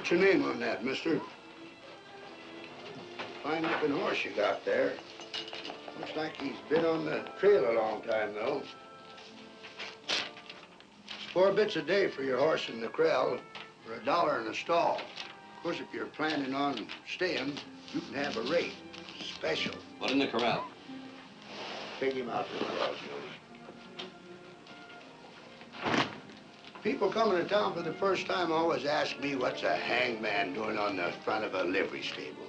What's your name on that, mister? Fine-looking horse you got there. Looks like he's been on the trail a long time, though. It's 4 bits a day for your horse in the corral, for $1 in a stall. Of course, if you're planning on staying, you can have a rate. Special. What in the corral? Take him out to the crossroads. People coming to town for the first time always ask me what's a hangman doing on the front of a livery stable.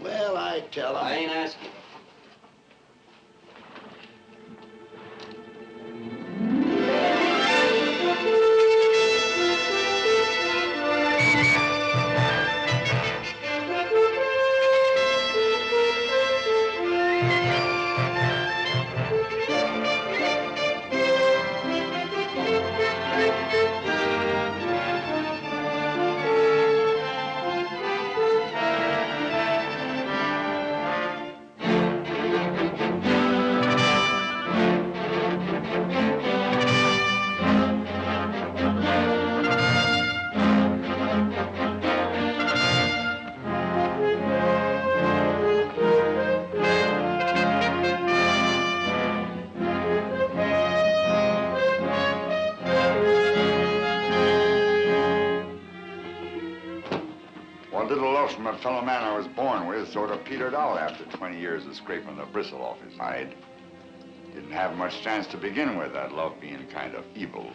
Well, I tell them... I ain't asking. From a fellow man I was born with sort of petered out after 20 years of scraping the bristle off his hide. Didn't have much chance to begin with, that love being kind of evil.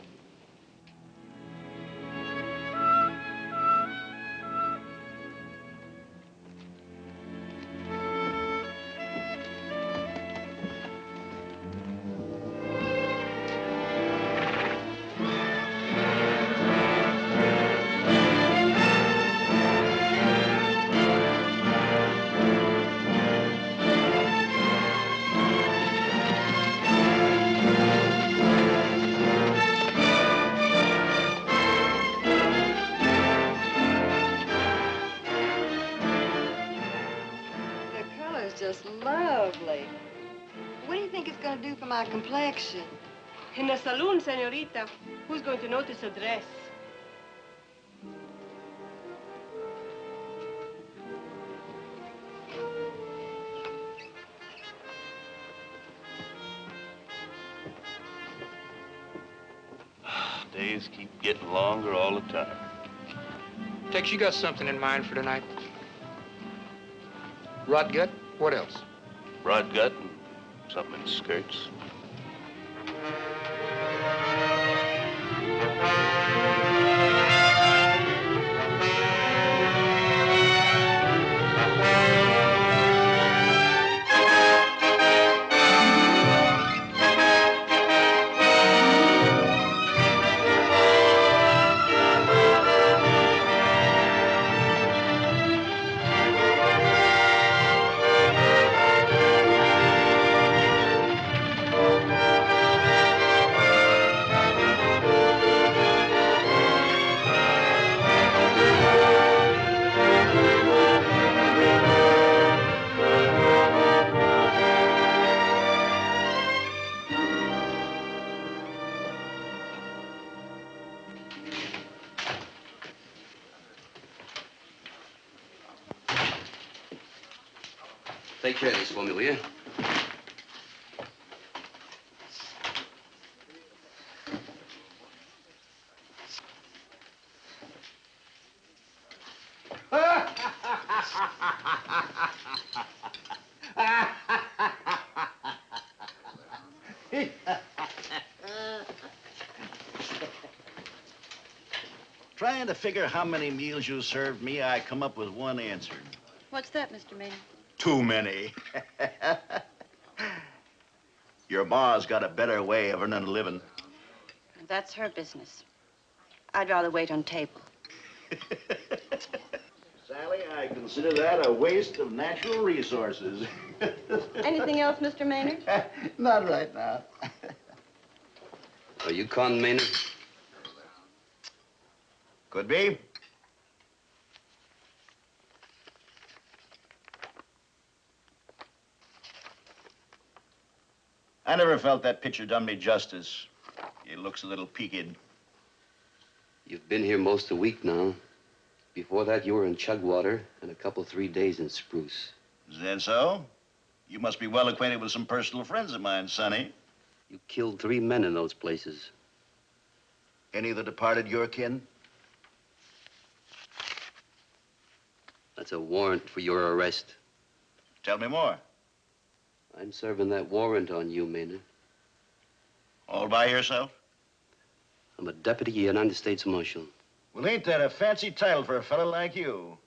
My complexion. In the saloon, senorita. Who's going to notice a dress? Days keep getting longer all the time. Tex, you got something in mind for tonight? Rot gut? What else? Rod gut and something in skirts. Take care of this for me, will you? Trying to figure how many meals you served me, I come up with one answer. What's that, Mr. Maynard? Too many. Your ma's got a better way of earning a living. That's her business. I'd rather wait on table. Sally, I consider that a waste of natural resources. Anything else, Mr. Maynard? Not right now. Are you Con Maynard? Could be. I never felt that picture done me justice. It looks a little peaked. You've been here most of the week now. Before that, you were in Chugwater and a couple, 3 days in Spruce. Is that so? You must be well acquainted with some personal friends of mine, Sonny. You killed 3 men in those places. Any of the departed your kin? That's a warrant for your arrest. Tell me more. I'm serving that warrant on you, Maynard. All by yourself? I'm a deputy United States Marshal. Well, ain't that a fancy title for a fellow like you?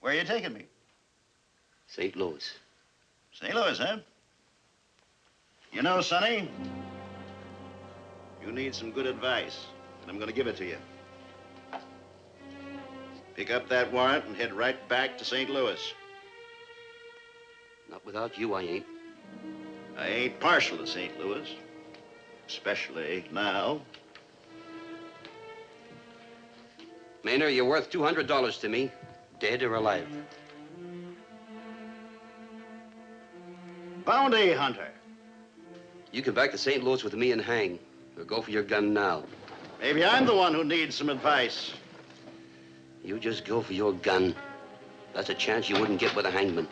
Where are you taking me? St. Louis. St. Louis, huh? You know, Sonny, you need some good advice, and I'm going to give it to you. Pick up that warrant and head right back to St. Louis. Not without you, I ain't. I ain't partial to St. Louis, especially now. Maynard, you're worth $200 to me, dead or alive. Bounty hunter. You come back to St. Louis with me and hang, or go for your gun now. Maybe I'm the one who needs some advice. You just go for your gun. That's a chance you wouldn't get with a hangman.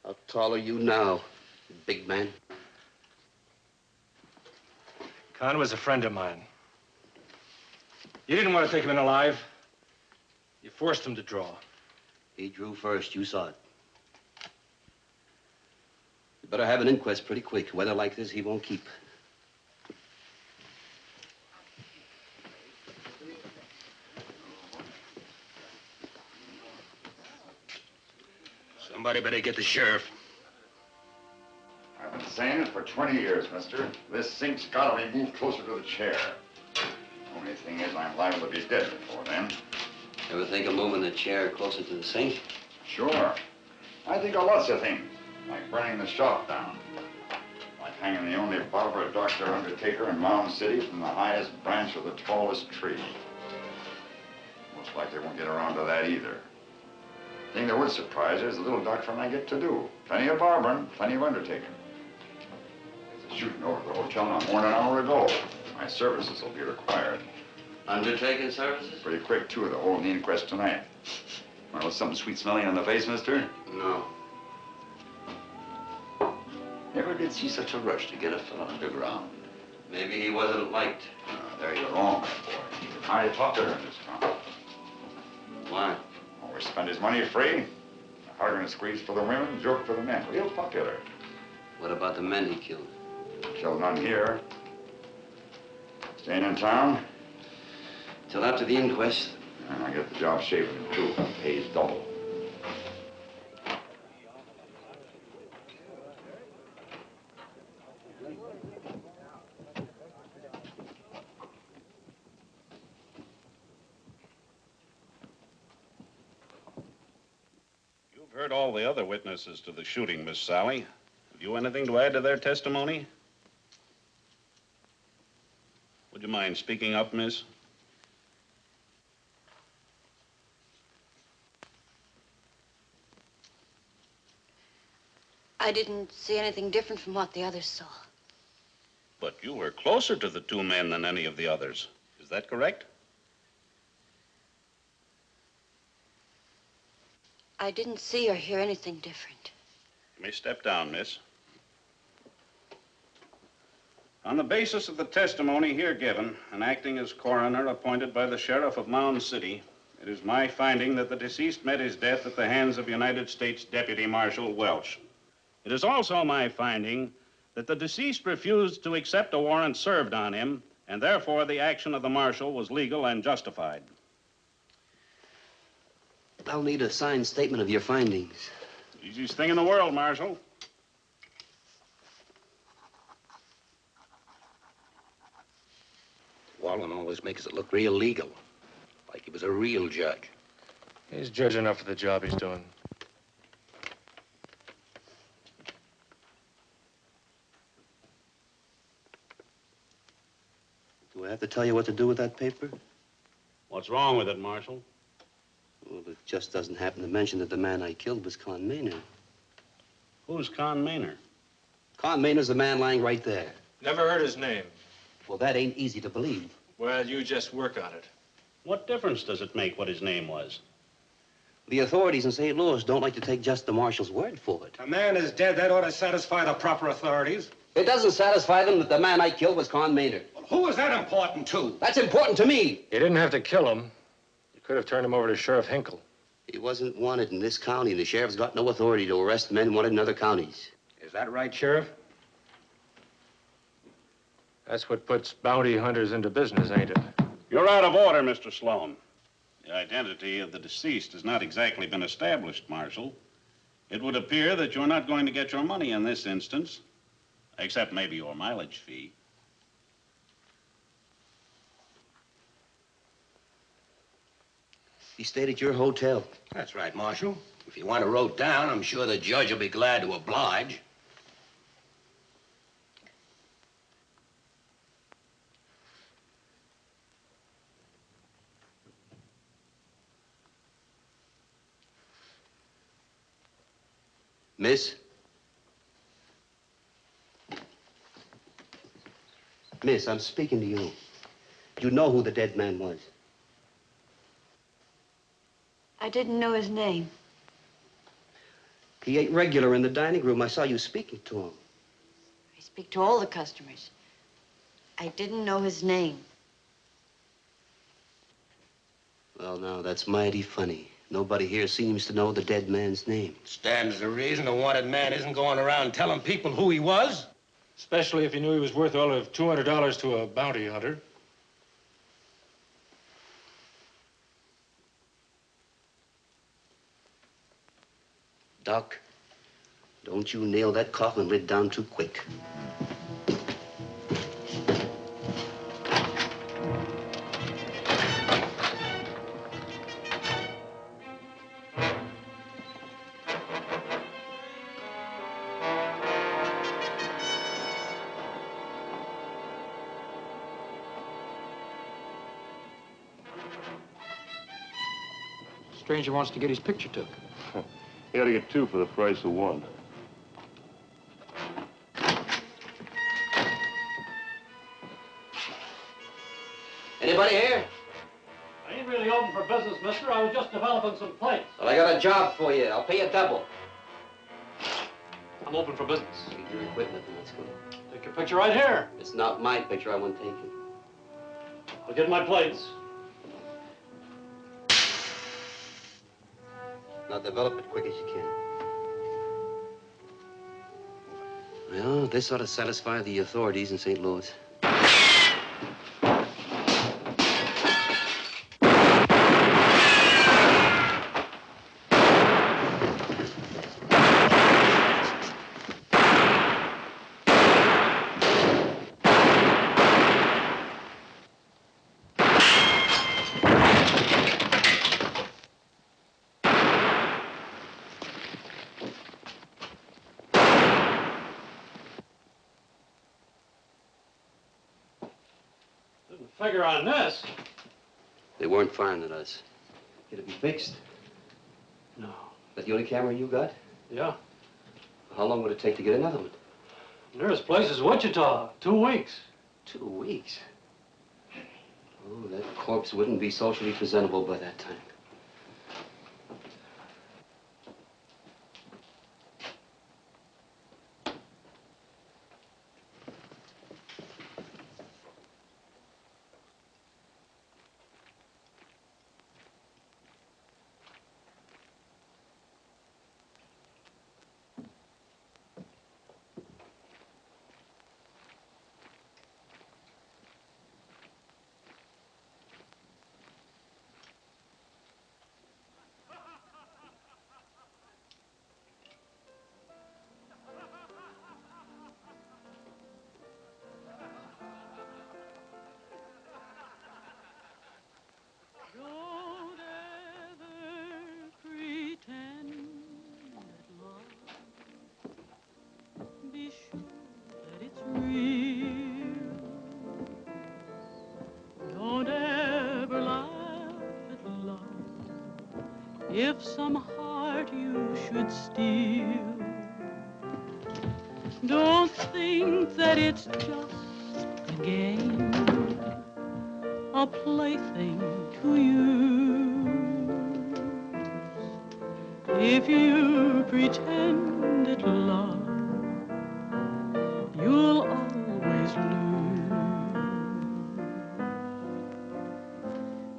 How tall are you now, big man? Con was a friend of mine. You didn't want to take him in alive. You forced him to draw. He drew first, you saw it. You better have an inquest pretty quick. Weather like this, he won't keep. Somebody better get the sheriff. I've been saying it for 20 years, mister. This sink's got to be moved closer to the chair. Only thing is, I'm liable to be dead before then. Ever think of moving the chair closer to the sink? Sure. I think of lots of things, like burning the shop down. Like hanging the only barber, doctor, undertaker in Mound City from the highest branch of the tallest tree. Most likely won't get around to that either. Thing that would surprise you is the little doctoring I get to do. Plenty of barbering, plenty of undertaking. There's a shooting over at the hotel not more than an hour ago. My services will be required. Undertaking services? Pretty quick, too. They're holding the inquest tonight. Want something sweet smelling on the face, mister? No. Never did see such a rush to get a fellow underground. Maybe he wasn't liked. There you're wrong, my boy. I talked to her in this town. Why? Always spend his money free. Harder and squeeze for the women, joke for the men. Real popular. What about the men he killed? Killed none here. Staying in town? Till after the inquest. And I get the job shaving him, too. Pays double. You've heard all the other witnesses to the shooting, Miss Sally. Have you anything to add to their testimony? Would you mind speaking up, miss? I didn't see anything different from what the others saw. But you were closer to the 2 men than any of the others. Is that correct? I didn't see or hear anything different. You may step down, miss. On the basis of the testimony here given, and acting as coroner appointed by the sheriff of Mound City, it is my finding that the deceased met his death at the hands of United States Deputy Marshal Welch. It is also my finding that the deceased refused to accept a warrant served on him, and therefore the action of the marshal was legal and justified. I'll need a signed statement of your findings. Easiest thing in the world, Marshal. Wallen always makes it look real legal, like he was a real judge. He's judge enough for the job he's doing. Do I have to tell you what to do with that paper? What's wrong with it, Marshal? Well, it just doesn't happen to mention that the man I killed was Con Maynard. Who's Con Maynard? Con Maynard's the man lying right there. Never heard his name. Well, that ain't easy to believe. Well, you just work on it. What difference does it make what his name was? The authorities in St. Louis don't like to take just the marshal's word for it. A man is dead. That ought to satisfy the proper authorities. It doesn't satisfy them that the man I killed was Con Maynard. Well, who is that important to? That's important to me. You didn't have to kill him. You could have turned him over to Sheriff Hinkle. He wasn't wanted in this county, and the sheriff's got no authority to arrest men wanted in other counties. Is that right, Sheriff? That's what puts bounty hunters into business, ain't it? You're out of order, Mr. Sloan. The identity of the deceased has not exactly been established, Marshal. It would appear that you're not going to get your money in this instance, except maybe your mileage fee. He stayed at your hotel. That's right, Marshal. If you want a road down, I'm sure the judge will be glad to oblige. Miss? Miss, I'm speaking to you. You know who the dead man was? I didn't know his name. He ate regular in the dining room. I saw you speaking to him. I speak to all the customers. I didn't know his name. Well, now, that's mighty funny. Nobody here seems to know the dead man's name. Stands to reason the wanted man isn't going around telling people who he was. Especially if he knew he was worth all of $200 to a bounty hunter. Doc, don't you nail that coffin lid down too quick. Stranger wants to get his picture took. You ought to get two for the price of one. Anybody here? I ain't really open for business, mister. I was just developing some plates. Well, I got a job for you. I'll pay you double. I'm open for business. Leave your equipment and let's go. Take your picture right here. It's not my picture. I want taken. I'll get my plates. Now develop it quick as you can. Well, this ought to satisfy the authorities in St. Louis. Figure on this. They weren't firing at us. Can it be fixed? No. That the only camera you got? Yeah. How long would it take to get another one? Nearest place is Wichita. 2 weeks. 2 weeks? Oh, that corpse wouldn't be socially presentable by that time. if some heart you should steal. Don't think that it's just a game, a plaything to use. If you pretend it love, you'll always lose.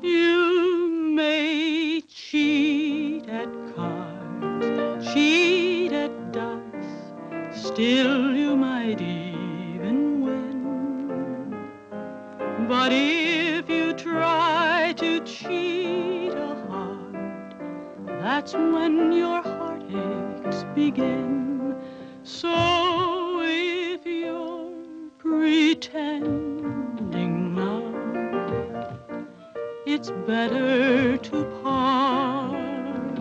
You may cheat at cards, cheat at dice, still you might even win. But if you try to cheat a heart, that's when your heartaches begin. So if you're pretending now, it's better to part.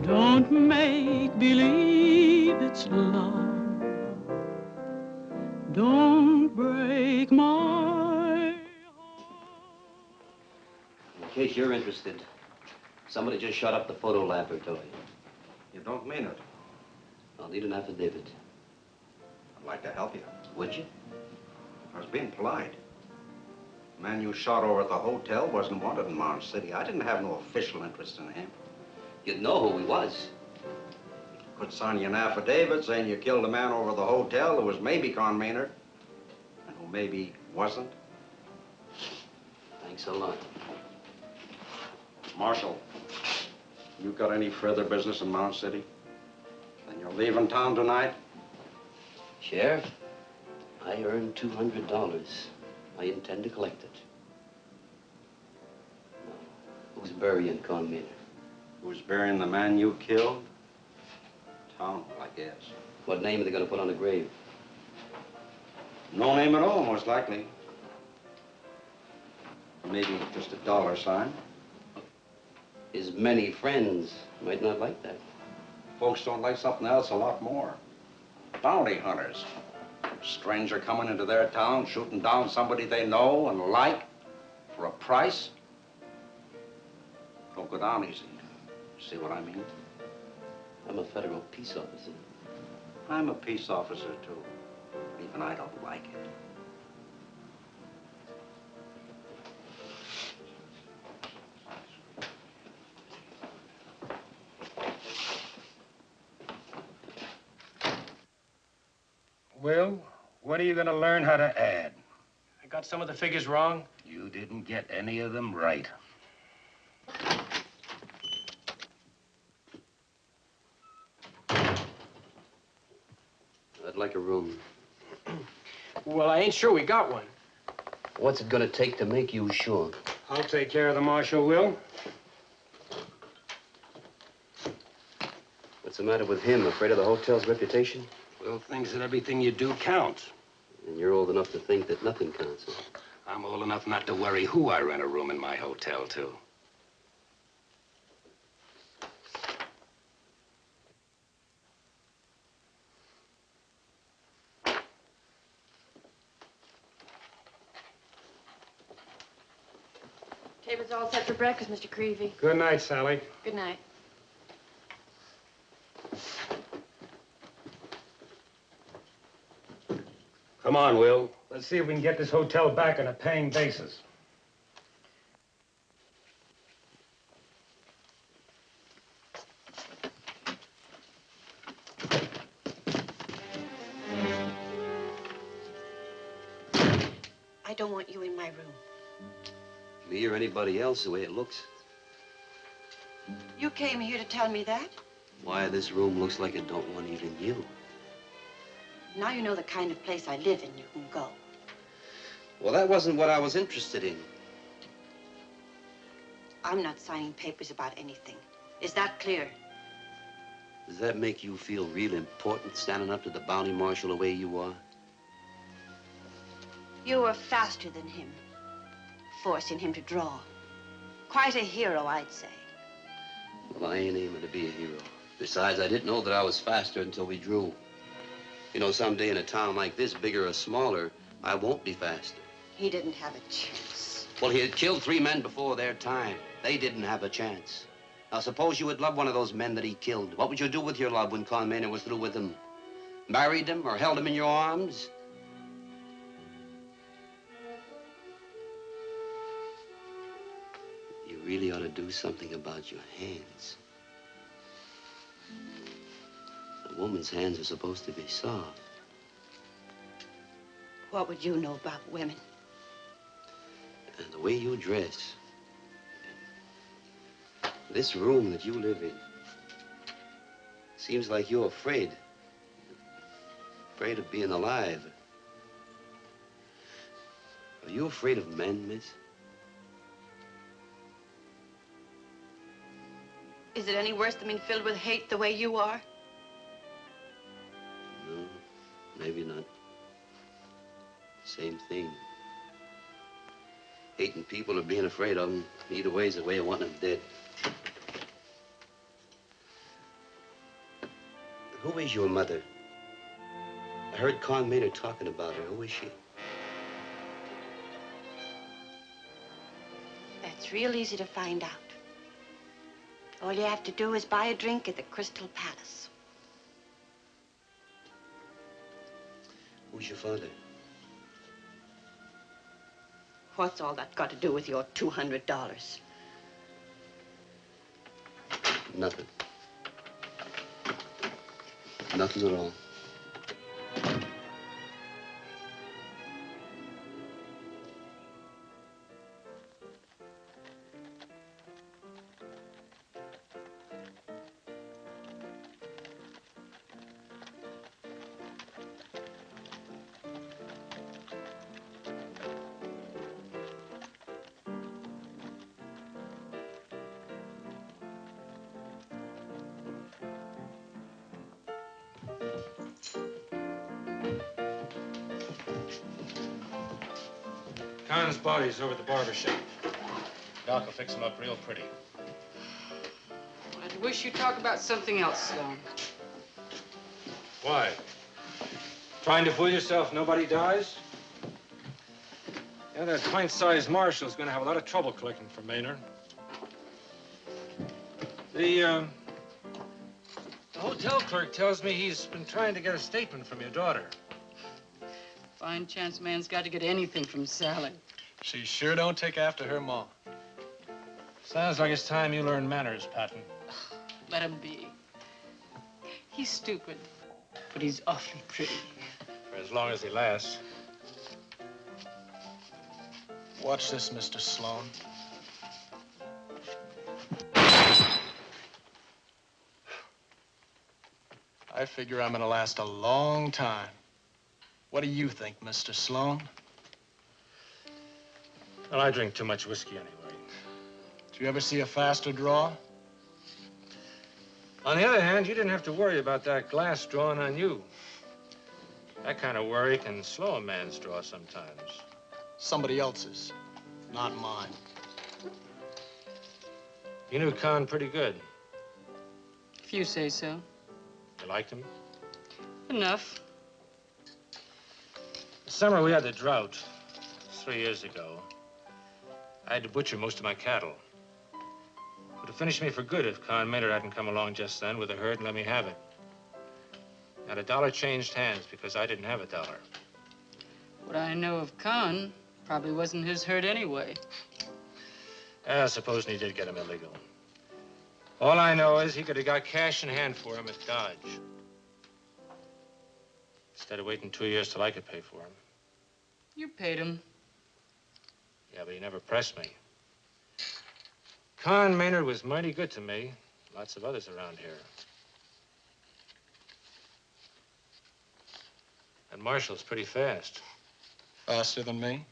Don't make believe it's love. Don't break my... In case you're interested, somebody just shut up the photo laboratory. You don't mean it. I'll need an affidavit. I'd like to help you. Would you? I was being polite. The man you shot over at the hotel wasn't wanted in Mound City. I didn't have no official interest in him. You'd know who he was. Could sign you an affidavit saying you killed a man over the hotel who was maybe Con Maynard and who maybe wasn't. Thanks a lot. Marshal, you got any further business in Mound City? Then you're leaving town tonight? Sheriff, I earned $200. I intend to collect it. Now, who's burying Con Maynard? Who's burying the man you killed? Town, I guess. What name are they going to put on the grave? No name at all, most likely. Maybe just a $sign. His many friends might not like that. Folks don't like something else a lot more. Bounty hunters. Stranger coming into their town, shooting down somebody they know and like for a price. Don't go down easy. See what I mean? I'm a federal peace officer. I'm a peace officer, too. Even I don't like it. Will, when are you going to learn how to add? I got some of the figures wrong. You didn't get any of them right. I'd like a room. Well, I ain't sure we got one. What's it going to take to make you sure? I'll take care of the marshal, Will. What's the matter with him? Afraid of the hotel's reputation? Will thinks that everything you do counts. And you're old enough to think that nothing counts, huh? I'm old enough not to worry who I rent a room in my hotel to. Table's all set for breakfast, Mr. Creevy. Good night, Sally. Good night. Come on, Will. Let's see if we can get this hotel back on a paying basis. I don't want you in my room. Me or anybody else, the way it looks. You came here to tell me that? Why, this room looks like it don't want even you. Now you know the kind of place I live in, you can go. Well, that wasn't what I was interested in. I'm not signing papers about anything. Is that clear? Does that make you feel real important, standing up to the bounty marshal the way you are? You were faster than him, forcing him to draw. Quite a hero, I'd say. Well, I ain't aiming to be a hero. Besides, I didn't know that I was faster until we drew. You know, someday in a town like this, bigger or smaller, I won't be faster. He didn't have a chance. Well, he had killed 3 men before their time. They didn't have a chance. Now, suppose you had loved one of those men that he killed. What would you do with your love when Con Maynard was through with him? Married him or held him in your arms? You really ought to do something about your hands. A woman's hands are supposed to be soft. What would you know about women? And the way you dress. This room that you live in. Seems like you're afraid. Afraid of being alive. Are you afraid of men, miss? Is it any worse than being filled with hate the way you are? No, maybe not. Same thing. Hating people or being afraid of them, either way is the way of wanting them dead. Who is your mother? I heard Con Maynard talking about her. Who is she? That's real easy to find out. All you have to do is buy a drink at the Crystal Palace. Who's your father? What's all that got to do with your $200? Nothing. Nothing at all. Con's body's over at the barber shop. Doc will fix him up real pretty. I wish you'd talk about something else, Sloan. Why? Trying to fool yourself nobody dies? Yeah, that pint-sized marshal's gonna have a lot of trouble collecting from Maynard. The hotel clerk tells me he's been trying to get a statement from your daughter. Fine chance man's got to get anything from Sally. She sure don't take after her ma. Sounds like it's time you learned manners, Patton. Let him be. He's stupid, but he's awfully pretty. For as long as he lasts. Watch this, Mr. Sloan. I figure I'm gonna last a long time. What do you think, Mr. Sloan? Well, I drink too much whiskey anyway. Did you ever see a faster draw? On the other hand, you didn't have to worry about that glass drawing on you. That kind of worry can slow a man's draw sometimes. Somebody else's, not mine. You knew Con pretty good. If you say so. You liked him? Enough. The summer we had the drought, 3 years ago, I had to butcher most of my cattle. It would have finished me for good if Con Maynard hadn't come along just then with a herd and let me have it. Not a dollar changed hands because I didn't have a dollar. What I know of Con probably wasn't his herd anyway. Supposing he did get him illegal. All I know is he could have got cash in hand for him at Dodge. Instead of waiting 2 years till I could pay for him. You paid him. Yeah, but he never pressed me. Con Maynard was mighty good to me. Lots of others around here. And Marshall's pretty fast. Faster than me?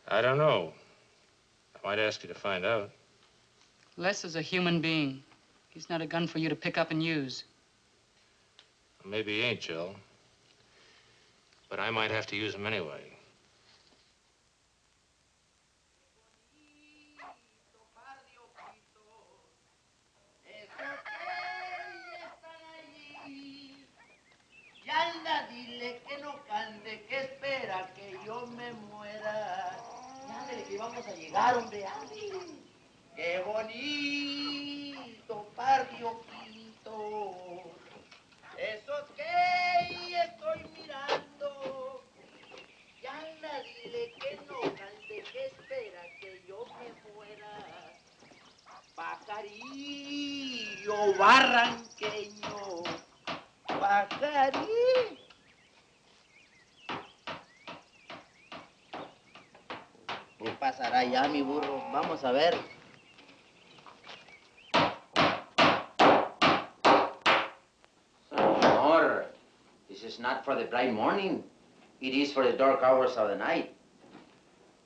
I don't know. I might ask you to find out. Les is a human being. He's not a gun for you to pick up and use. Well, maybe he ain't, Jill. But I might have to use him anyway. Anda, dile que no cante, que espera que yo me muera. Ándale, que vamos a llegar, hombre, ándale. Qué bonito par de ojitos. Esos que estoy mirando. Y anda, dile que no cante, que espera que yo me muera. Pajarillo barranqueño. Pajarillo. ¿Qué pasará ya, mi burro? Vamos a ver. Señor, this is not for the bright morning. It is for the dark hours of the night.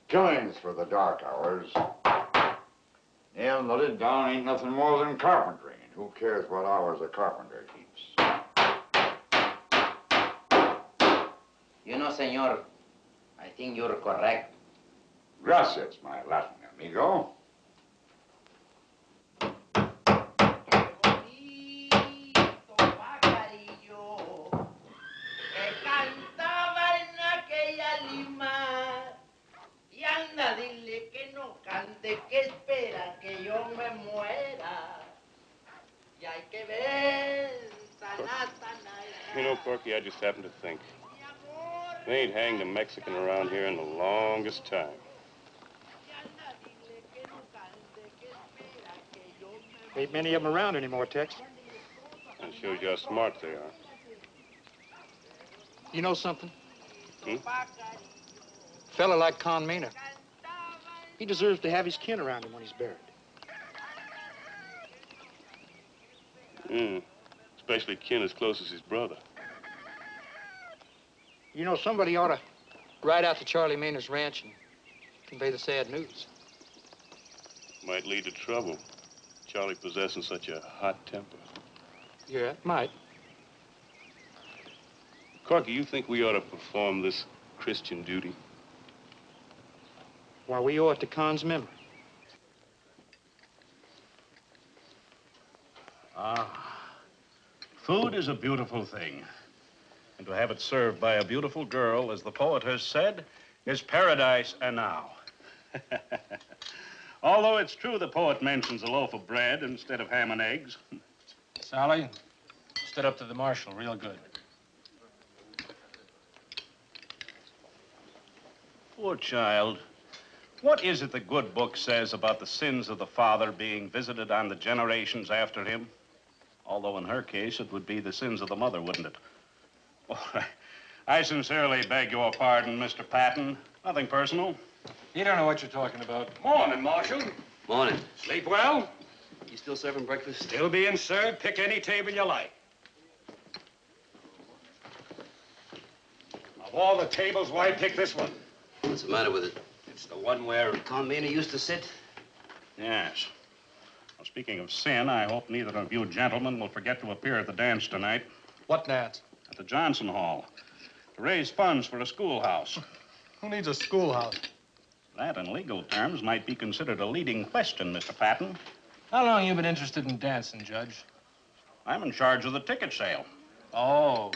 Killings for the dark hours. Nailing the lid down ain't nothing more than carpentry. And who cares what hours a carpenter keeps? You know, senor, I think you're correct. Gracias, my Latin amigo. Que espera que yo me muera. Y hay que ver, You know, Corky, I just happened to think. They ain't hanged a Mexican around here in the longest time. Ain't many of them around anymore, Tex. That shows you how smart they are. You know something? Hmm? A fella like Con Maynard, he deserves to have his kin around him when he's buried. Especially kin as close as his brother. You know, somebody ought to ride out to Charlie Maynard's ranch and convey the sad news. Might lead to trouble. Charlie possessing such a hot temper. Yeah, it might. Corky, you think we ought to perform this Christian duty? Why, we owe it to Con's memory. Food is a beautiful thing. And to have it served by a beautiful girl, as the poet has said, is paradise enow. Although it's true the poet mentions a loaf of bread instead of ham and eggs. Sally, stood up to the marshal real good. Poor child. What is it the good book says about the sins of the father being visited on the generations after him? Although in her case, it would be the sins of the mother, wouldn't it? Oh, I sincerely beg your pardon, Mr. Patton. Nothing personal. You don't know what you're talking about. Morning, Marshal. Morning. Sleep well? You still serving breakfast? Still being served. Pick any table you like. Of all the tables, why pick this one? What's the matter with it? It's the one where Con Maynard used to sit. Yes. Well, speaking of sin, I hope neither of you gentlemen will forget to appear at the dance tonight. What dance? At the Johnson Hall. To raise funds for a schoolhouse. Who needs a schoolhouse? That, in legal terms, might be considered a leading question, Mr. Patton. How long you been interested in dancing, Judge? I'm in charge of the ticket sale. Oh.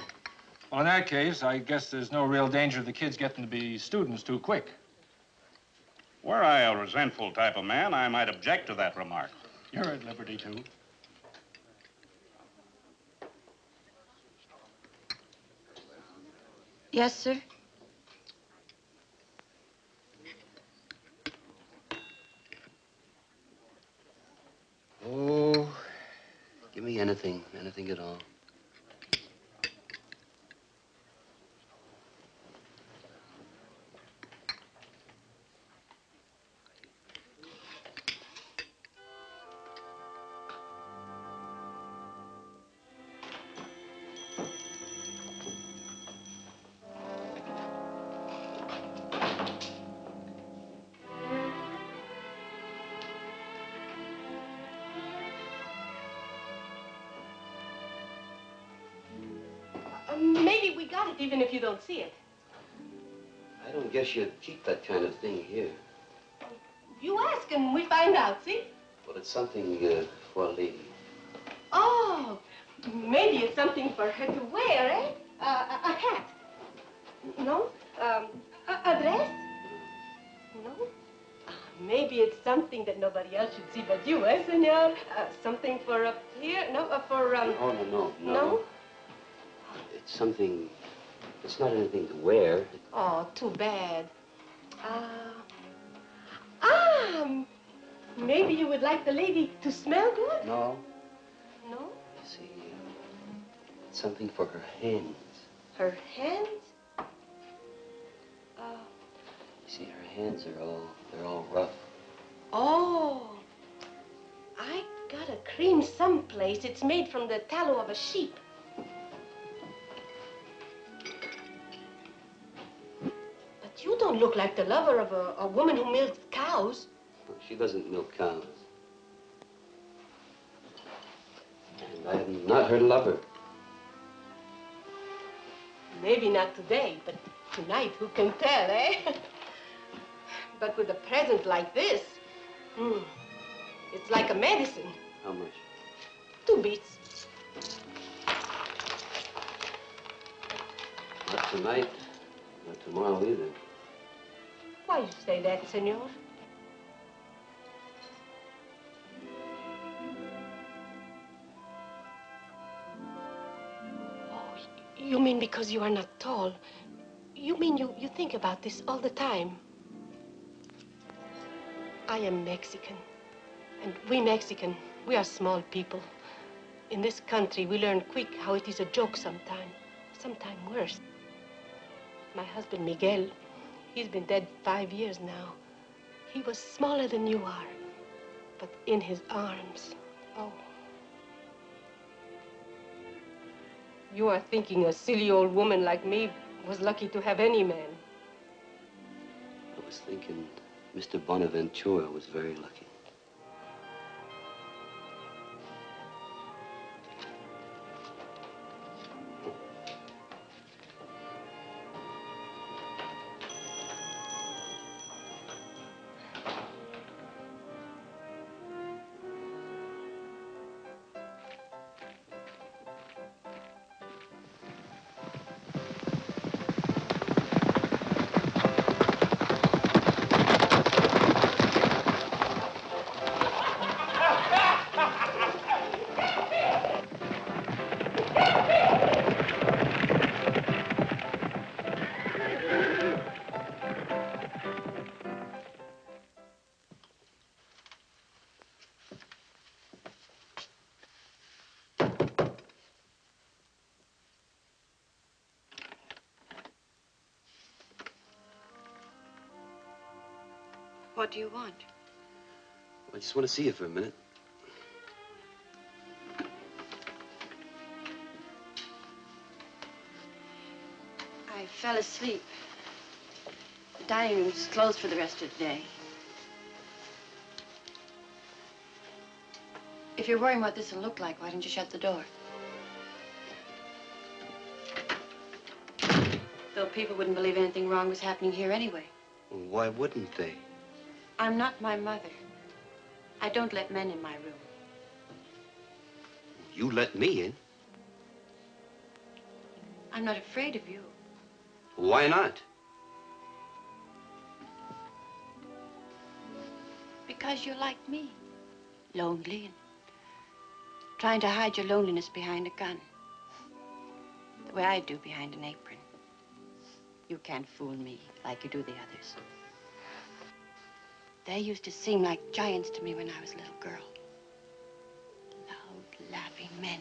Well, in that case, I guess there's no real danger of the kids getting to be students too quick. Were I a resentful type of man, I might object to that remark. You're at liberty to. Yes, sir. Oh, give me anything at all. Maybe we got it, even if you don't see it. I don't guess you'd keep that kind of thing here. You ask and we find out, see? But it's something for a lady. Oh, maybe it's something for her to wear, eh? A hat. No? A dress? No? Maybe it's something that nobody else should see but you, eh, senor? Something for up here? No, for, No. No? It's something... It's not anything to wear. Oh, too bad. Maybe you would like the lady to smell good? No. No? You see, it's something for her hands. Her hands? You see, her hands are all rough. Oh. I got a cream someplace. It's made from the tallow of a sheep. But you don't look like the lover of a woman who milks cows. She doesn't milk cows. And I am not her lover. Maybe not today, but tonight, who can tell, eh? But with a present like this, it's like a medicine. How much? 2 beats. Not tonight, not tomorrow either. Why you say that, senor? You mean because you are not tall? You mean you think about this all the time? I am Mexican. And we Mexican, we are small people. In this country, we learn quick how it is a joke sometime worse. My husband, Miguel, he's been dead 5 years now. He was smaller than you are, but in his arms, oh. You are thinking a silly old woman like me was lucky to have any man. I was thinking Mr. Bonaventura was very lucky. What do you want? I just want to see you for a minute. I fell asleep. The dining room's closed for the rest of the day. If you're worrying what this will look like, why don't you shut the door? Though people wouldn't believe anything wrong was happening here anyway. Well, why wouldn't they? I'm not my mother. I don't let men in my room. You let me in? I'm not afraid of you. Why not? Because you're like me. Lonely and trying to hide your loneliness behind a gun. The way I do behind an apron. You can't fool me like you do the others. They used to seem like giants to me when I was a little girl. Loud, laughing men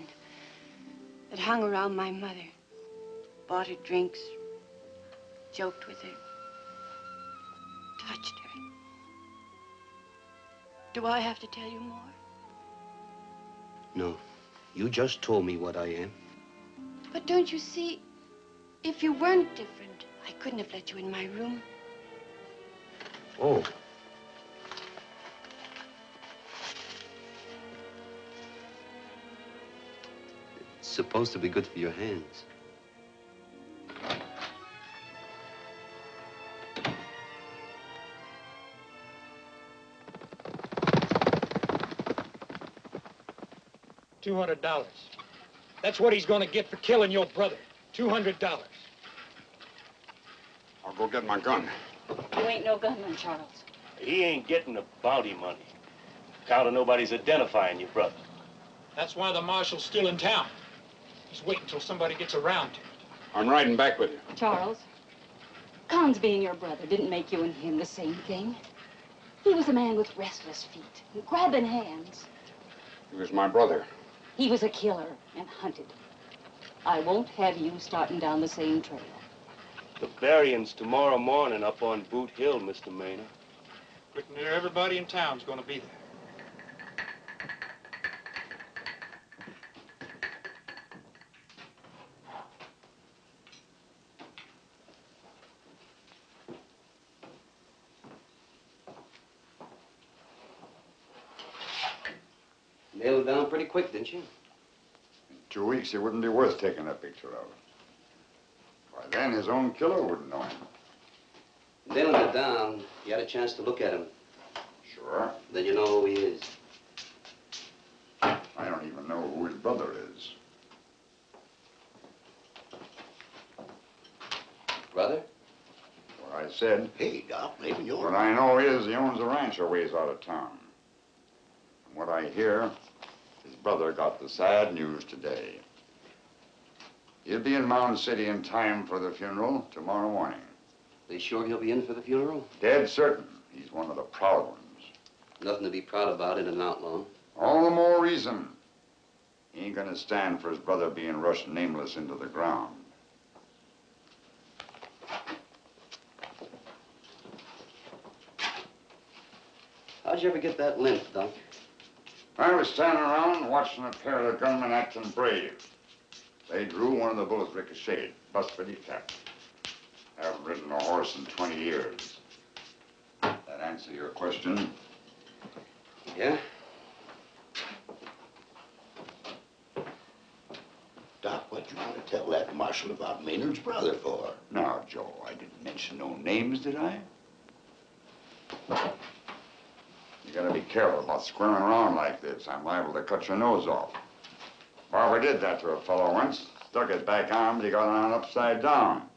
that hung around my mother, bought her drinks, joked with her, touched her. Do I have to tell you more? No. You just told me what I am. But don't you see, if you weren't different, I couldn't have let you in my room. Oh. It's supposed to be good for your hands. $200. That's what he's gonna get for killing your brother. $200. I'll go get my gun. You ain't no gunman, Charles. He ain't getting the bounty money. Count on nobody's identifying your brother. That's why the marshal's still in town. He's waiting until somebody gets around to it. I'm riding back with you. Charles, Con's being your brother didn't make you and him the same thing. He was a man with restless feet, and grabbing hands. He was my brother. He was a killer and hunted. I won't have you starting down the same trail. The burying's tomorrow morning up on Boot Hill, Mr. Maynard. Pretty near everybody in town's gonna be there. Nailed it down pretty quick, didn't you? In 2 weeks, it wouldn't be worth taking a picture of. By then, his own killer wouldn't know him. Nailing it down, you had a chance to look at him. Sure. Then you know who he is. I don't even know who his brother is. Brother? What I said. Hey, Doc, maybe you're... What I know is he owns a ranch a ways out of town. From what I hear, his brother got the sad news today. He'll be in Mound City in time for the funeral tomorrow morning. They sure he'll be in for the funeral? Dead certain. He's one of the proud ones. Nothing to be proud about in an outlaw. All the more reason. He ain't gonna stand for his brother being rushed nameless into the ground. How'd you ever get that limp, Doc? I was standing around watching a pair of the gunmen acting brave. They drew, one of the bullets ricocheted, bust for the cap. Haven't ridden a horse in 20 years. That answer your question? Yeah? Doc, what you want to tell that marshal about Maynard's brother for? Now, Joe, I didn't mention no names, did I? You gotta be careful about squirming around like this. I'm liable to cut your nose off. Barber did that to a fellow once. Stuck his back arm, he got on upside down.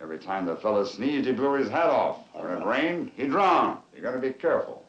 Every time the fellow sneezed, he blew his hat off. When it rained, he drowned. You gotta be careful.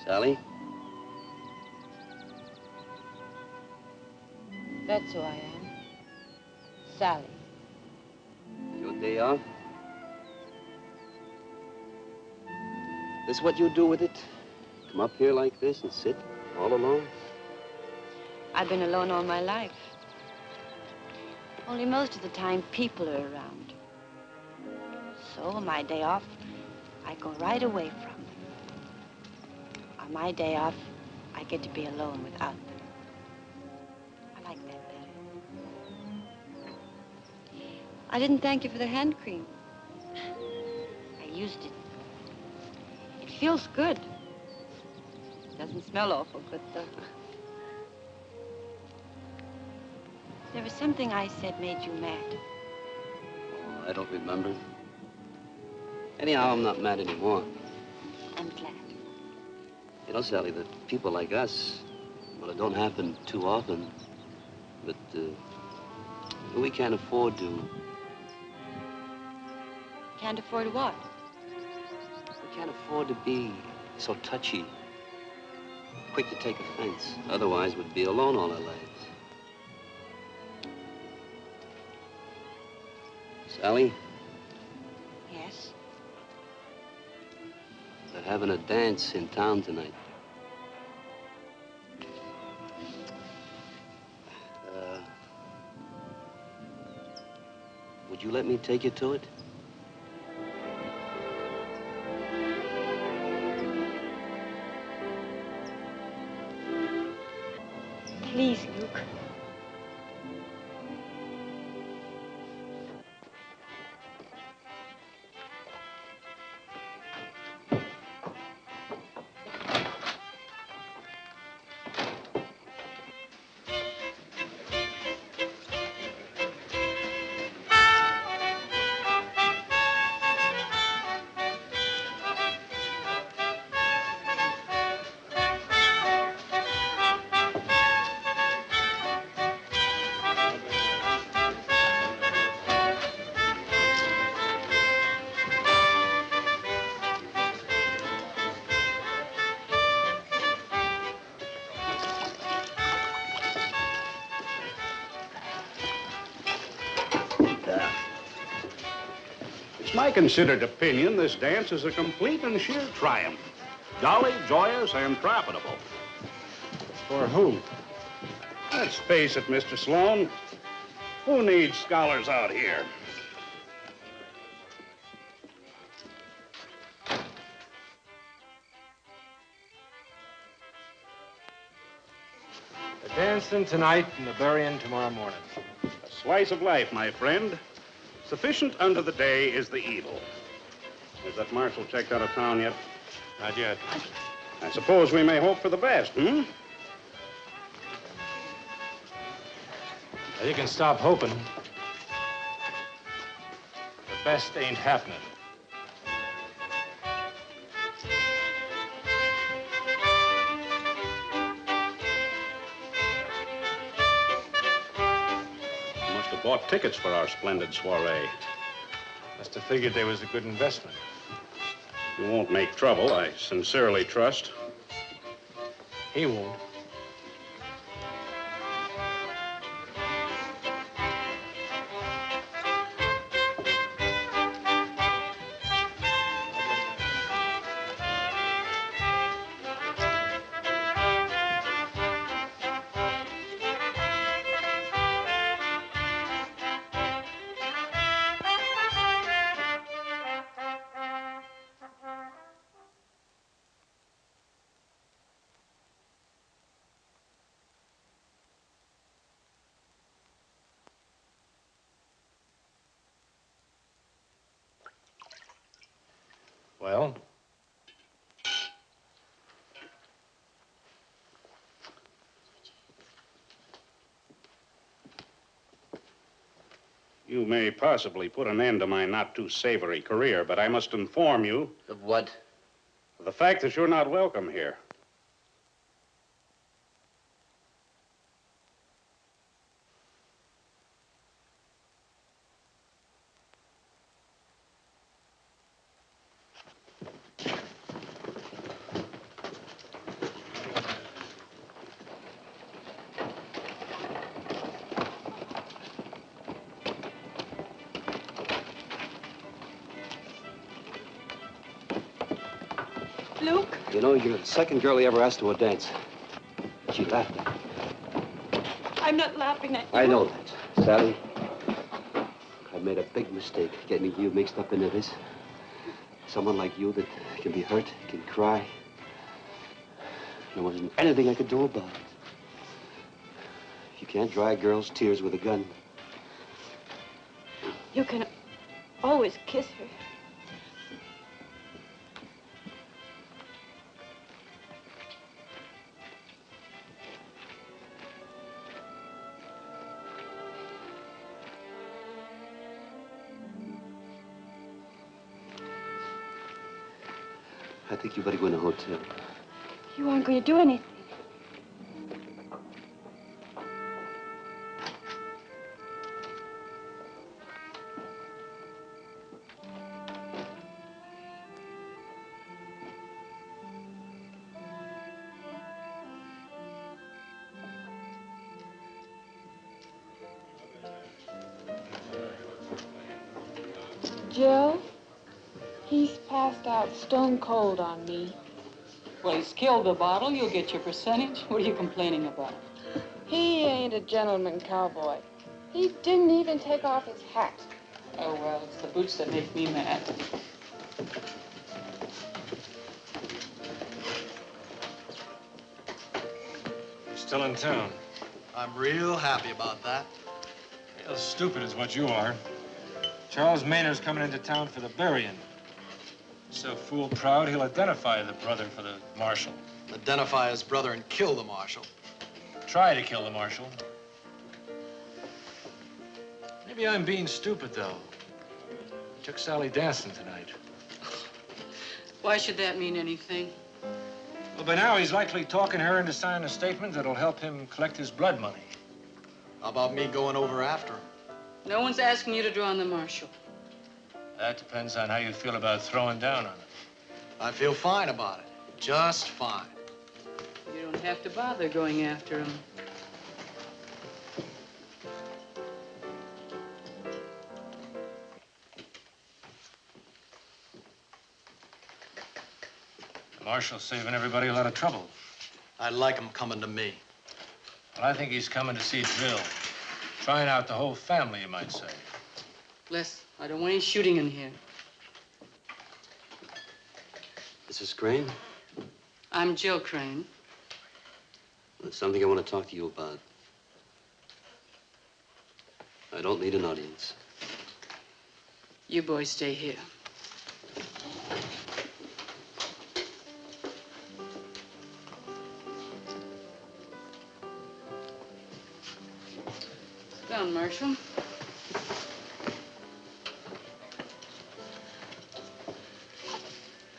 Sally? That's who I am. Sally. Your day off? This what you do with it? Come up here like this and sit all alone? I've been alone all my life. Only most of the time, people are around. So on my day off, I go right away from them. On my day off, I get to be alone without them. I like that better. I didn't thank you for the hand cream. I used it. It feels good. Doesn't smell awful good, though. There was something I said made you mad. Oh, I don't remember. Anyhow, I'm not mad anymore. I'm glad. You know, Sally, that people like us, well, it don't happen too often, but we can't afford to. Can't afford what? We can't afford to be so touchy, quick to take offense. Otherwise, we'd be alone all our lives. Sally? Yes? They're having a dance in town tonight. Would you let me take you to it? It's my considered opinion this dance is a complete and sheer triumph. Jolly, joyous, and profitable. For who? Let's face it, Mr. Sloan. Who needs scholars out here? The dancing tonight and the burying tomorrow morning. A slice of life, my friend. Sufficient unto the day is the evil. Is that marshal checked out of town yet? Not yet. I suppose we may hope for the best, You can stop hoping. The best ain't happening. You must have bought tickets for our splendid soiree. Must have figured there was a good investment. You won't make trouble, I sincerely trust. He won't. Well? You may possibly put an end to my not too savory career, but I must inform you... Of what? Of the fact that you're not welcome here. Luke? You know, you're the second girl he ever asked to a dance. She laughed at me. I'm not laughing at you. I know that. Sally, I made a big mistake getting you mixed up into this. Someone like you that can be hurt, can cry. There wasn't anything I could do about it. You can't dry a girl's tears with a gun. You can always kiss her. I think you better go in a hotel. You aren't going to do anything. Jill, he's passed out stone cold on me. Well, he's killed the bottle. You'll get your percentage. What are you complaining about? He ain't a gentleman cowboy. He didn't even take off his hat. Oh, well, it's the boots that make me mad. You're still in town. I'm real happy about that. Real stupid is what you are. Charles Maynard's coming into town for the burying. So fool proud, he'll identify the brother for the marshal. Identify his brother and kill the marshal. Try to kill the marshal. Maybe I'm being stupid, though. Took Sally dancing tonight. Why should that mean anything? Well, by now he's likely talking her into signing a statement that'll help him collect his blood money. How about me going over after him? No one's asking you to draw on the marshal. That depends on how you feel about throwing down on him. I feel fine about it. Just fine. You don't have to bother going after him. Marshal's saving everybody a lot of trouble. I like him coming to me. Well, I think he's coming to see drill. Trying out the whole family, you might say. Les, I don't want any shooting in here. Mrs. Crane? I'm Jill Crane. There's something I want to talk to you about. I don't need an audience. You boys stay here. Sit down, Marshal.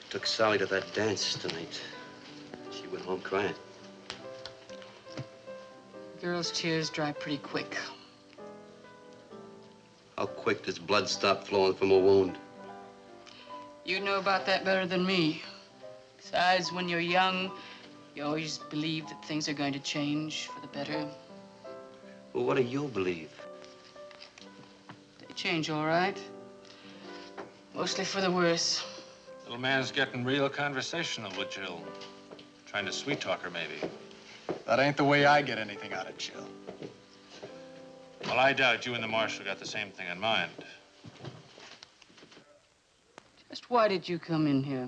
Took Sally to that dance tonight. She went home crying. Girls' tears dry pretty quick. How quick does blood stop flowing from a wound? You know about that better than me. Besides, when you're young, you always believe that things are going to change for the better. Well, what do you believe? They change all right. Mostly for the worse. Little man's getting real conversational with Jill. Trying to sweet-talk her, maybe. That ain't the way I get anything out of Jill. Well, I doubt you and the Marshal got the same thing in mind. Just why did you come in here?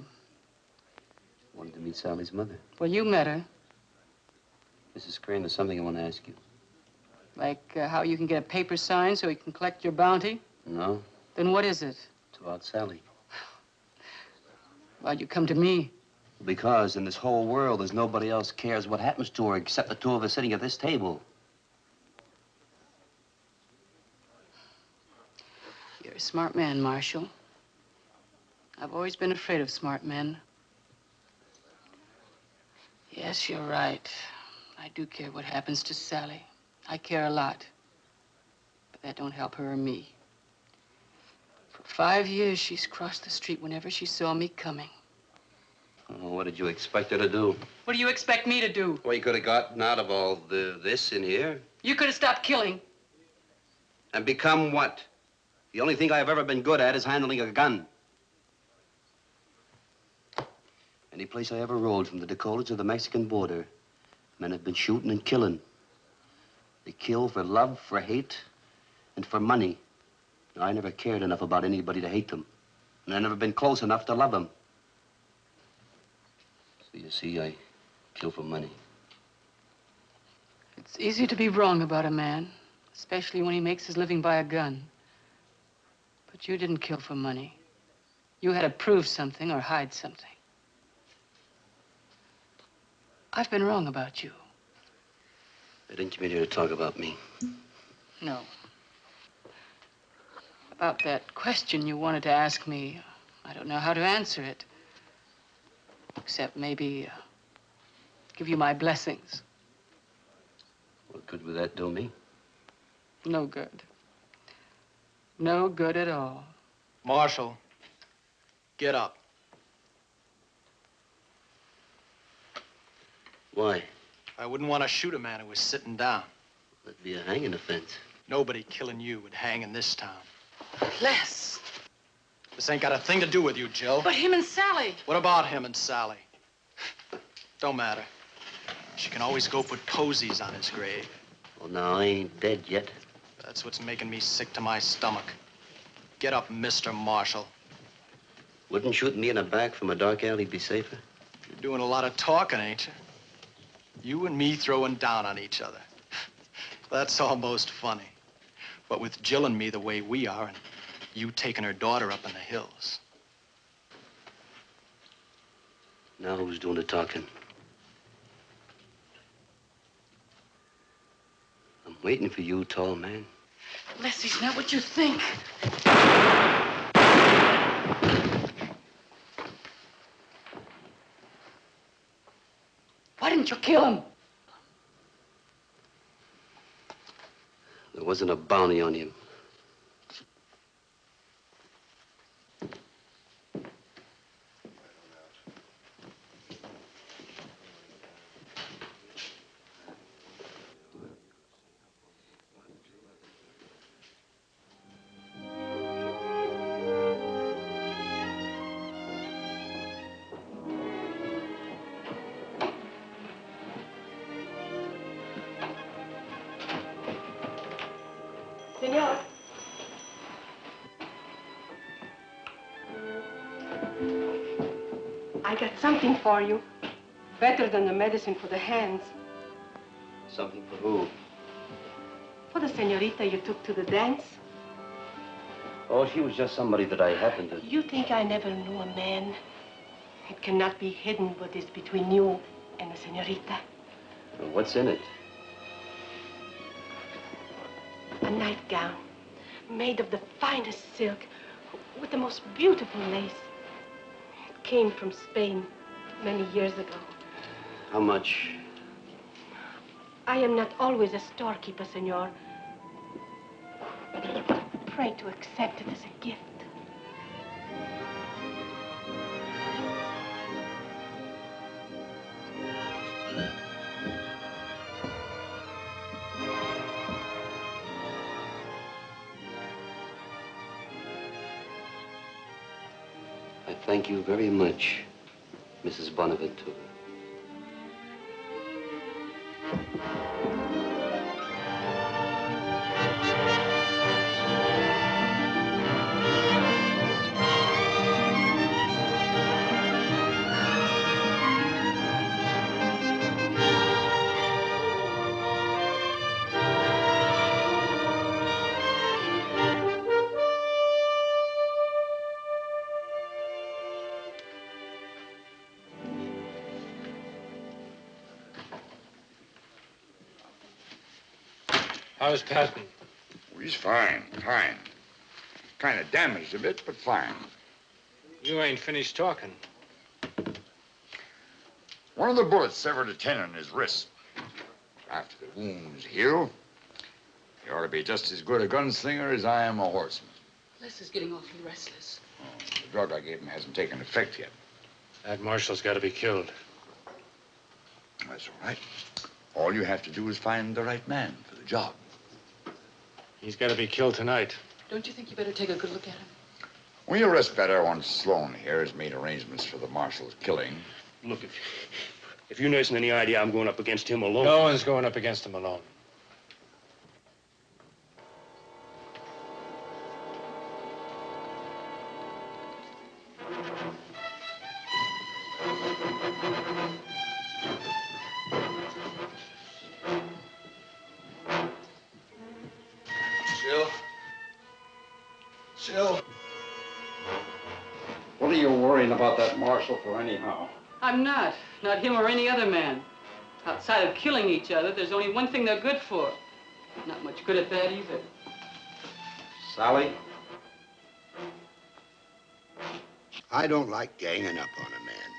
Wanted to meet Sally's mother. Well, you met her. Mrs. Crane, there's something I want to ask you. Like how you can get a paper signed so you can collect your bounty? No? Then what is it? It's about Sally. Why'd you come to me? Because in this whole world, there's nobody else cares what happens to her except the two of us sitting at this table. You're a smart man, Marshal. I've always been afraid of smart men. Yes, you're right. I do care what happens to Sally. I care a lot. But that don't help her or me. For 5 years, she's crossed the street whenever she saw me coming. Oh, what did you expect her to do? What do you expect me to do? Well, you could have gotten out of all this in here. You could have stopped killing. And become what? The only thing I've ever been good at is handling a gun. Any place I ever rode, from the Dakotas to the Mexican border, men have been shooting and killing. They kill for love, for hate, and for money. Now, I never cared enough about anybody to hate them. And I've never been close enough to love them. So you see, I kill for money. It's easy to be wrong about a man, especially when he makes his living by a gun. But you didn't kill for money. You had to prove something or hide something. I've been wrong about you. I didn't come in here to talk about me. No. About that question you wanted to ask me, I don't know how to answer it. Except maybe give you my blessings. What good would that do me? No good. No good at all. Marshal, get up. Why? I wouldn't want to shoot a man who was sitting down. That'd be a hanging offense. Nobody killing you would hang in this town. Les. This ain't got a thing to do with you, Jill. But him and Sally. What about him and Sally? Don't matter. She can always go put posies on his grave. Well, now, I ain't dead yet. That's what's making me sick to my stomach. Get up, Mr. Marshal. Wouldn't shooting me in the back from a dark alley be safer? You're doing a lot of talking, ain't you? You and me throwing down on each other. That's almost funny. But with Jill and me the way we are, and you taking her daughter up in the hills. Now who's doing the talking? I'm waiting for you, tall man. Les, he's not what you think. Why didn't you kill him? There wasn't a bounty on him. I got something for you. Better than the medicine for the hands. Something for who? For the senorita you took to the dance. Oh, she was just somebody that I happened to... You think I never knew a man? It cannot be hidden what is between you and the senorita. Well, what's in it? A nightgown made of the finest silk with the most beautiful lace. It came from Spain many years ago. How much? I am not always a storekeeper, senor. Pray to accept it as a gift. I thank you very much, Mrs. Bonaventura. How's Patton? Oh, he's fine, fine. Kind of damaged a bit, but fine. You ain't finished talking. One of the bullets severed a tendon in his wrist. After the wounds heal, he ought to be just as good a gunslinger as I am a horseman. Les is getting awfully restless. Oh, the drug I gave him hasn't taken effect yet. That marshal's got to be killed. That's all right. All you have to do is find the right man for the job. He's got to be killed tonight. Don't you think you better take a good look at him? Well, you'll rest better once Sloan here has made arrangements for the marshal's killing. Look, if you nursing any idea I'm going up against him alone... No one's going up against him alone. Sil. What are you worrying about that marshal for anyhow? I'm not. Not him or any other man. Outside of killing each other, there's only one thing they're good for. Not much good at that either. Sally? I don't like ganging up on a man.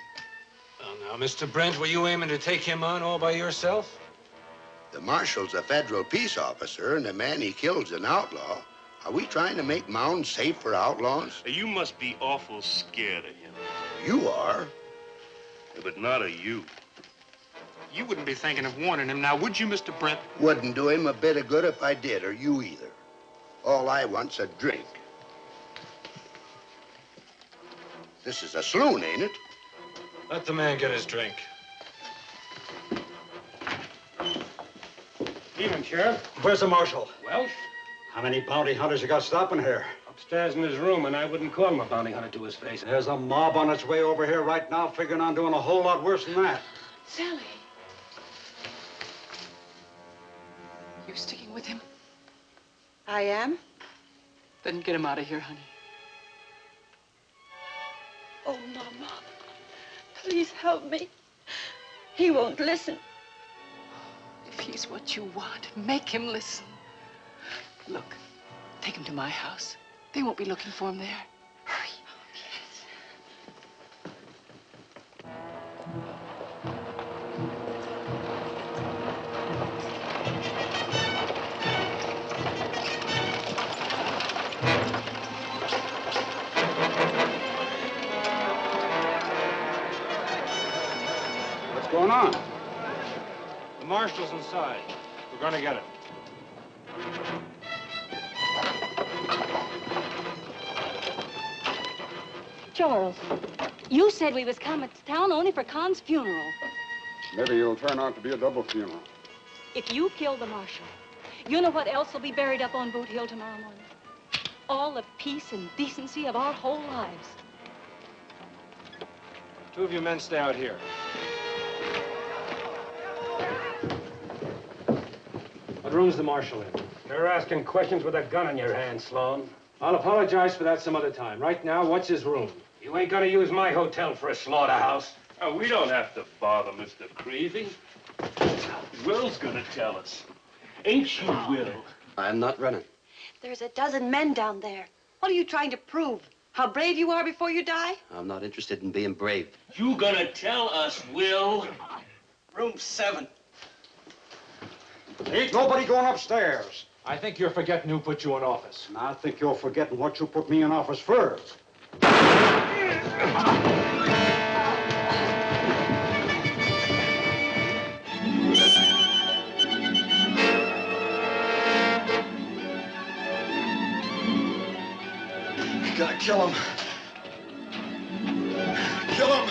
Well, now, Mr. Brent, were you aiming to take him on all by yourself? The marshal's a federal peace officer, and the man he killed's an outlaw. Are we trying to make Mound safe for outlaws? You must be awful scared of him. You are. But not of you. You wouldn't be thinking of warning him now, would you, Mr. Brent? Wouldn't do him a bit of good if I did, or you either. All I want's a drink. This is a saloon, ain't it? Let the man get his drink. Evening, Sheriff. Where's the marshal? Welsh? How many bounty hunters you got stopping here? Upstairs in his room, and I wouldn't call him a bounty hunter to his face. There's a mob on its way over here right now, figuring on doing a whole lot worse than that. Sally. You sticking with him? I am? Then get him out of here, honey. Oh, Mama. Please help me. He won't listen. If he's what you want, make him listen. Look, take him to my house. They won't be looking for him there. Hurry. What's going on? The marshal's inside. We're going to get him. Charles, you said we was coming to town only for Con's funeral. Maybe it'll turn out to be a double funeral. If you kill the marshal, you know what else will be buried up on Boot Hill tomorrow morning? All the peace and decency of our whole lives. Two of you men stay out here. What room's the marshal in? You're asking questions with a gun in your hand, Sloan. I'll apologize for that some other time. Right now, what's his room? You ain't gonna use my hotel for a slaughterhouse. Oh, we don't have to bother Mr. Creevy. Will's gonna tell us. Ain't you, Will? I'm not running. There's a dozen men down there. What are you trying to prove? How brave you are before you die? I'm not interested in being brave. You gonna tell us, Will? Room 7. Ain't nobody going upstairs. I think you're forgetting who put you in office. And I think you're forgetting what you put me in office for. You gotta kill him. Kill him.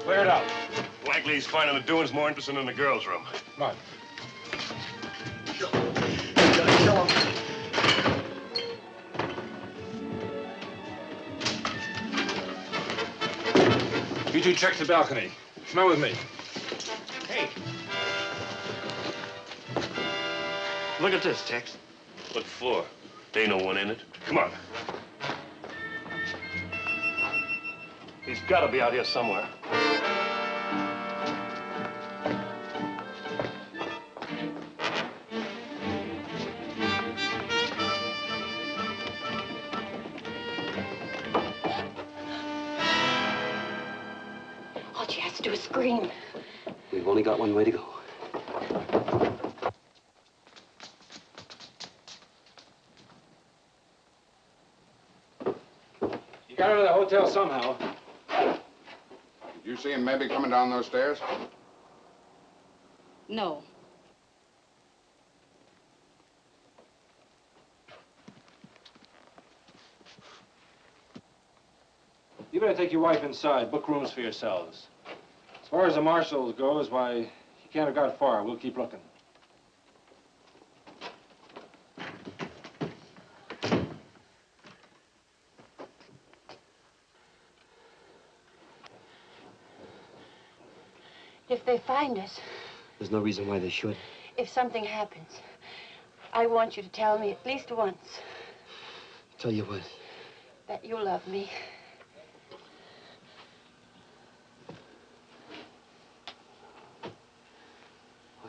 Clear it out. Likely he's finding the doings more interesting in the girls' room. Come on. You gotta kill him. You two check the balcony. Come on with me. Hey. Look at this, Tex. What for? There ain't no one in it. Come on. He's got to be out here somewhere. All she has to do is scream. We've only got one way to go. You got out of the hotel somehow. Did you see him maybe coming down those stairs? No. You better take your wife inside. Book rooms for yourselves. As far as the marshals goes, why, you can't have got far. We'll keep looking. If they find us, There's no reason why they should. if something happens, I want you to tell me at least once Tell you what. that you love me.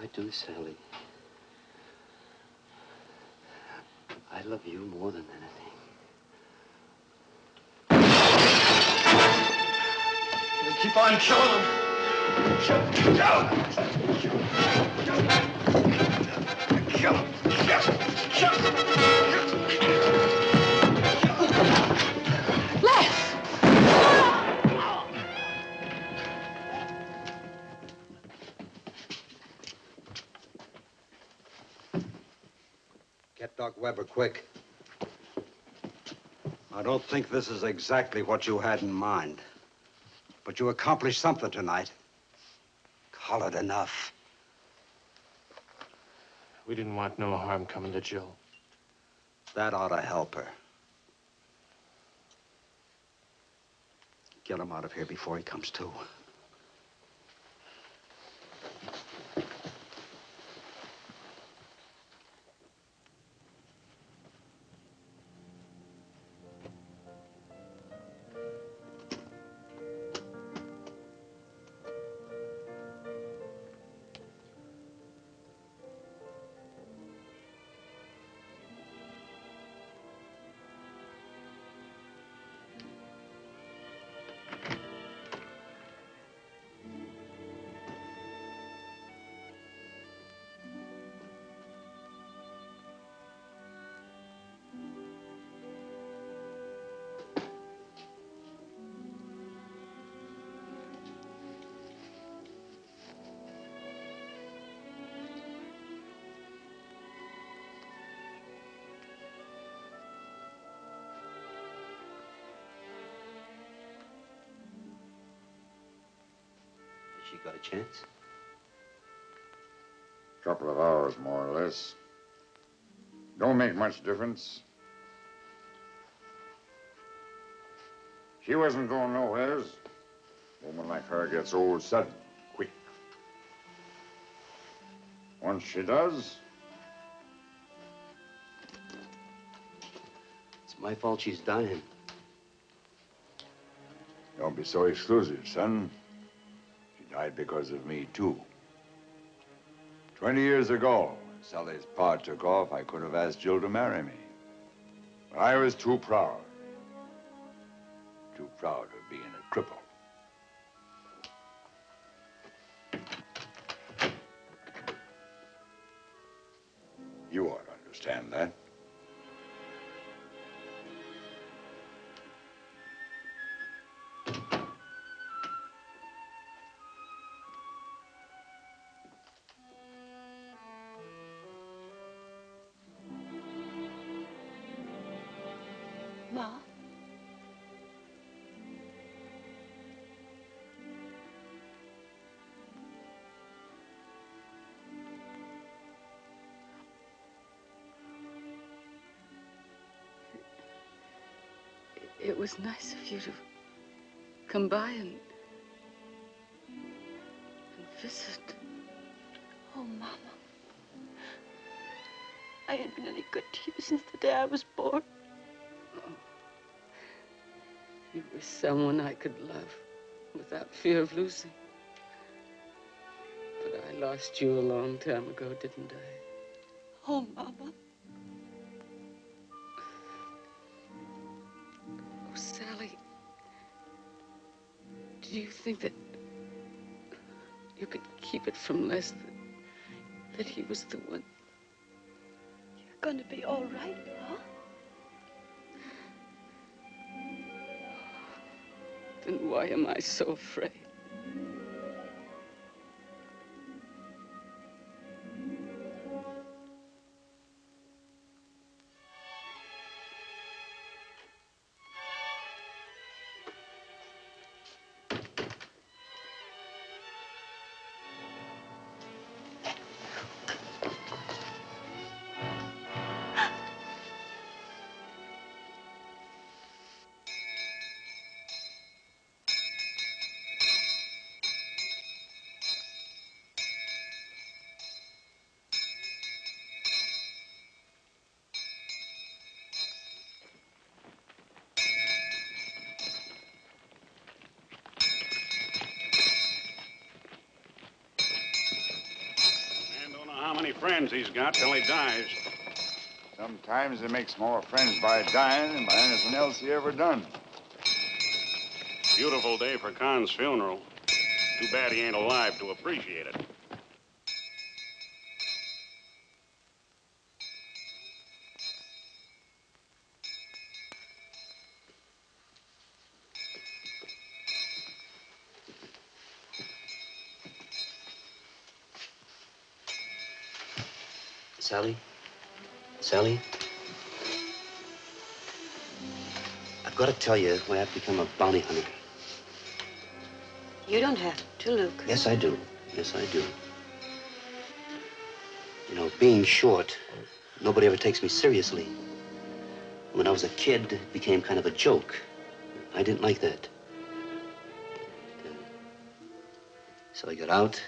I do, Sally. I love you more than anything. You keep on killing him. Kill him. Get Doc Weber, quick. I don't think this is exactly what you had in mind. But you accomplished something tonight. Call it enough. We didn't want no harm coming to Jill. That ought to help her. Get him out of here before he comes to. She got a chance? Couple of hours, more or less. Don't make much difference. She wasn't going nowheres. A woman like her gets old sudden, quick. Once she does, It's my fault she's dying. don't be so exclusive, son. She died because of me, too. 20 years ago, when Sally's pa took off, I could have asked Jill to marry me. But I was too proud. Too proud of being a cripple. You ought to understand that. Ma? It was nice of you to come by and visit. Oh, Mama. I ain't been any good to you since the day I was born. You were someone I could love without fear of losing. But I lost you a long time ago, didn't I? Oh, Mama. Oh, Sally, do you think that you could keep it from Les that he was the one? You're gonna be all right, Ma? Then why am I so afraid? How many friends he's got till he dies. Sometimes he makes more friends by dying than by anything else he ever done. Beautiful day for Con's funeral. Too bad he ain't alive to appreciate it. Sally? Sally? I've got to tell you why I've become a bounty hunter. You don't have to, Luke. Yes, I do. Yes, I do. You know, being short, nobody ever takes me seriously. When I was a kid, it became kind of a joke. I didn't like that. So I got out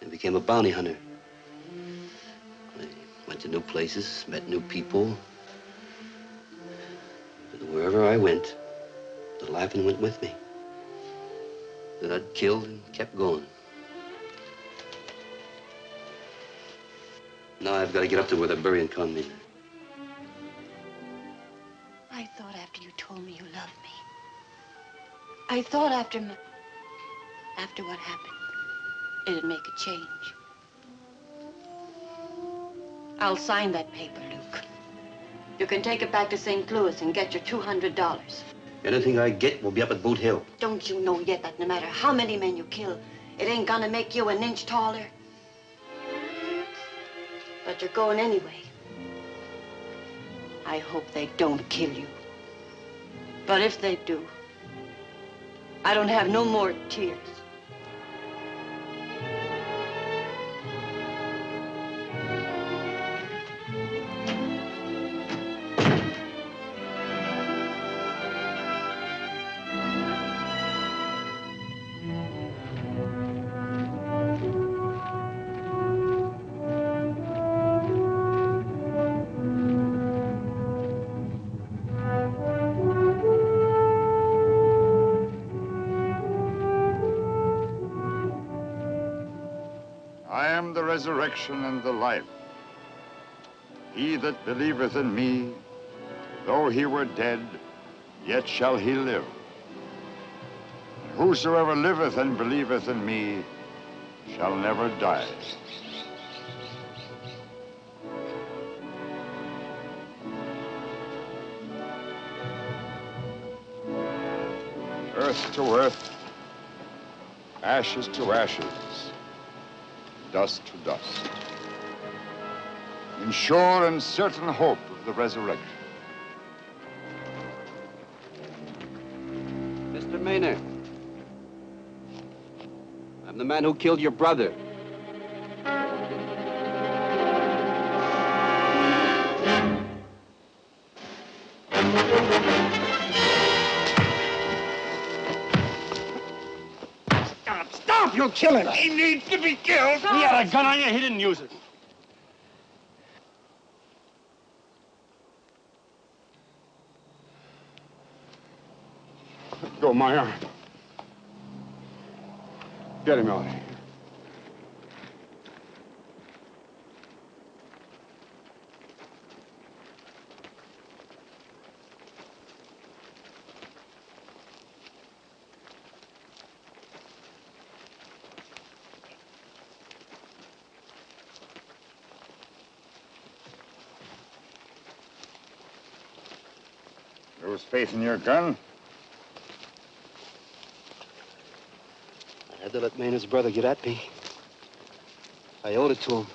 and became a bounty hunter. I went to new places, met new people. And wherever I went, the laughing went with me. Then I'd killed and kept going. Now I've got to get up to where they're burying Conman. I thought after you told me you loved me. I thought after what happened, it'd make a change. I'll sign that paper, Luke. You can take it back to St. Louis and get your $200. Anything I get will be up at Boot Hill. Don't you know yet that no matter how many men you kill, it ain't gonna make you an inch taller? But you're going anyway. I hope they don't kill you. But if they do, I don't have no more tears. resurrection, and the life. He that believeth in me, though he were dead, yet shall he live. And whosoever liveth and believeth in me shall never die. Earth to earth, ashes to ashes, dust to dust. In sure and certain hope of the resurrection. Mr. Maynard, I'm the man who killed your brother. Stop! You'll kill him. He needs to be killed. He had a gun on you. He didn't use it. Let go of my arm. Get him out of here. Lose faith in your gun? I had to let Maynard's brother get at me. I owed it to him.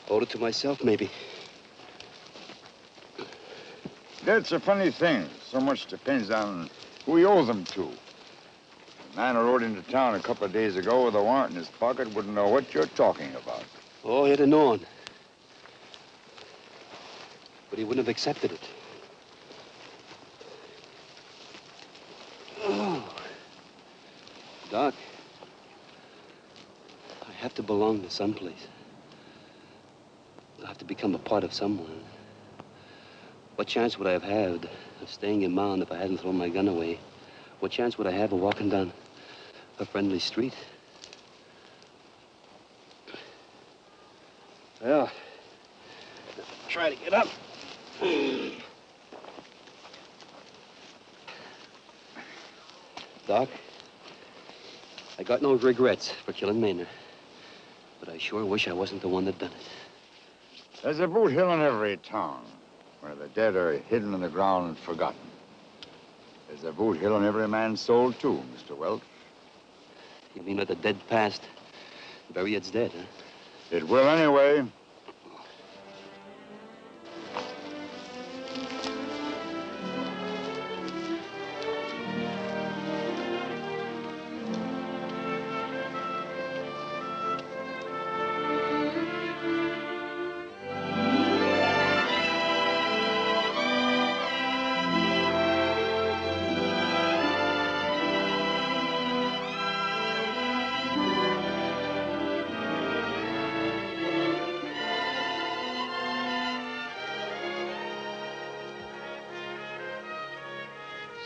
Owed it to myself, maybe. That's a funny thing. So much depends on who you owe them to. The man who rode into town a couple of days ago with a warrant in his pocket wouldn't know what you're talking about. Oh, he'd have known. But he wouldn't have accepted it. Oh. Doc, I have to belong to someplace. I have to become a part of someone. What chance would I have had of staying in Mound if I hadn't thrown my gun away? What chance would I have of walking down a friendly street? Well, try to get up. Doc, I got no regrets for killing Maynard, but I sure wish I wasn't the one that done it. There's a boot hill in every town where the dead are hidden in the ground and forgotten. There's a boot hill in every man's soul, too, Mr. Welch. You mean let the dead past bury its dead, huh? It will anyway.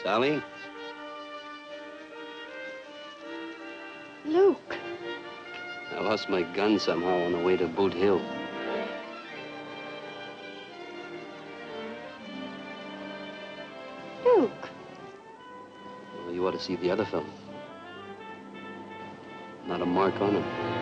Sally? Luke. I lost my gun somehow on the way to Boot Hill. Luke. Well, you ought to see the other fellow. Not a mark on him.